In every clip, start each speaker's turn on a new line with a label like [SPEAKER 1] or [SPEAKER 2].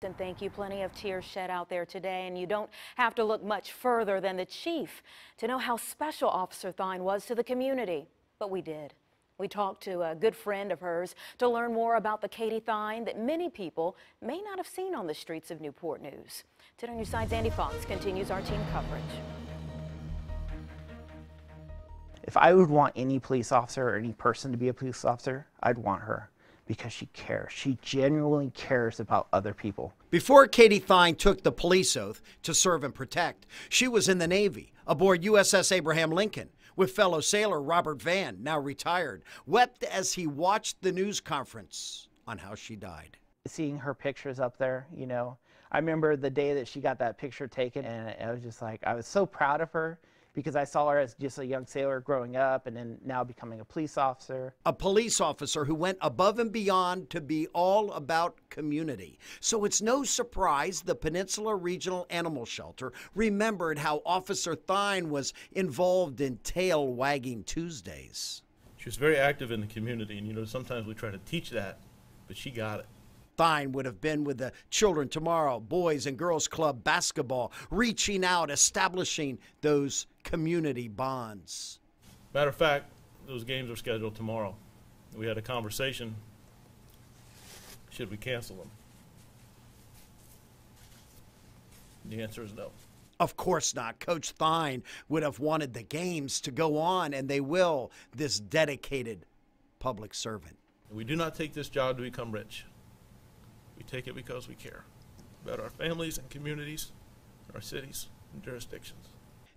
[SPEAKER 1] And thank you. Plenty of tears shed out there today, and you don't have to look much further than the chief to know how special Officer Thyne was to the community. But we did. We talked to a good friend of hers to learn more about the Katie Thyne that many people may not have seen on the streets of Newport News. 10 on your side's Andy Fox continues our team coverage.
[SPEAKER 2] If I would want any police officer or any person to be a police officer, I'd want her. Because she cares. She genuinely cares about other people.
[SPEAKER 3] Before Katie Thyne took the police oath to serve and protect, she was in the Navy aboard USS Abraham Lincoln with fellow sailor Robert Vann, now retired, wept as he watched the news conference on how she died.
[SPEAKER 2] Seeing her pictures up there, you know, I remember the day that she got that picture taken, and I was just like, I was so proud of her, because I saw her as just a young sailor growing up and then now becoming a police officer.
[SPEAKER 3] A police officer who went above and beyond to be all about community. So it's no surprise the Peninsula Regional Animal Shelter remembered how Officer Thyne was involved in Tail Wagging Tuesdays.
[SPEAKER 4] She was very active in the community, and you know, sometimes we try to teach that, but she got it.
[SPEAKER 3] Thyne would have been with the Children Tomorrow Boys and Girls Club basketball, reaching out, establishing those community bonds.
[SPEAKER 4] Matter of fact, those games are scheduled tomorrow. We had a conversation. Should we cancel them? The answer is no.
[SPEAKER 3] Of course not. Coach Thyne would have wanted the games to go on, and they will, this dedicated public servant.
[SPEAKER 4] We do not take this job to become rich. We take it because we care about our families and communities, our cities and jurisdictions.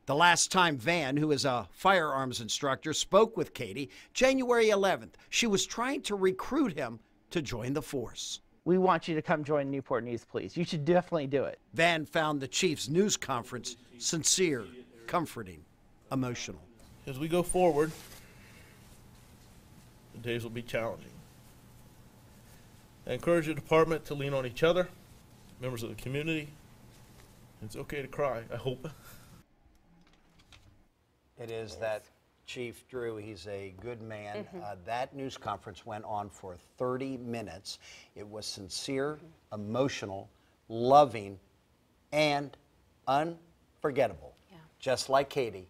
[SPEAKER 3] The last time Vann, who is a firearms instructor, spoke with Katie, January 11th, she was trying to recruit him to join the force.
[SPEAKER 2] We want you to come join Newport News, please. You should definitely do it.
[SPEAKER 3] Vann found the chief's news conference sincere, comforting, emotional.
[SPEAKER 4] As we go forward, the days will be challenging. I encourage the department to lean on each other, members of the community. It's okay to cry, I hope.
[SPEAKER 3] It is that Chief Drew, he's a good man. That news conference went on for 30 minutes. It was sincere, emotional, loving, and unforgettable. Yeah. Just like Katie.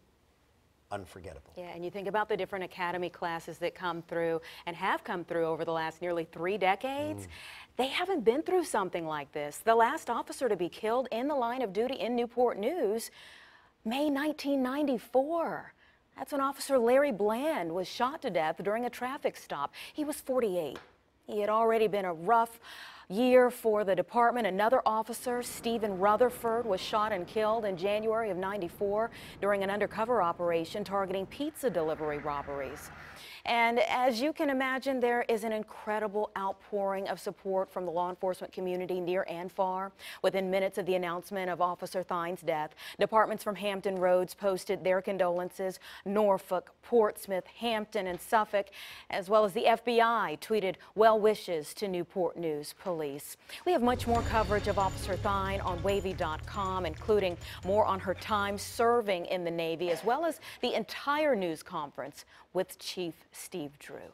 [SPEAKER 3] Unforgettable.
[SPEAKER 1] Yeah, and you think about the different academy classes that come through and have come through over the last nearly 3 decades. They haven't been through something like this. The last officer to be killed in the line of duty in Newport News, May 1994. That's when Officer Larry Bland was shot to death during a traffic stop. He was 48. He had already been a rough year for the department. Another officer, Stephen Rutherford, was shot and killed in January of '94 during an undercover operation targeting pizza delivery robberies. And as you can imagine, there is an incredible outpouring of support from the law enforcement community near and far. Within minutes of the announcement of Officer Thyne's death, departments from Hampton Roads posted their condolences. Norfolk, Portsmouth, Hampton, and Suffolk, as well as the FBI, tweeted well wishes to Newport News Police. We have much more coverage of Officer Thyne on WAVY.com, including more on her time serving in the Navy, as well as the entire news conference with Chief Steve Drew.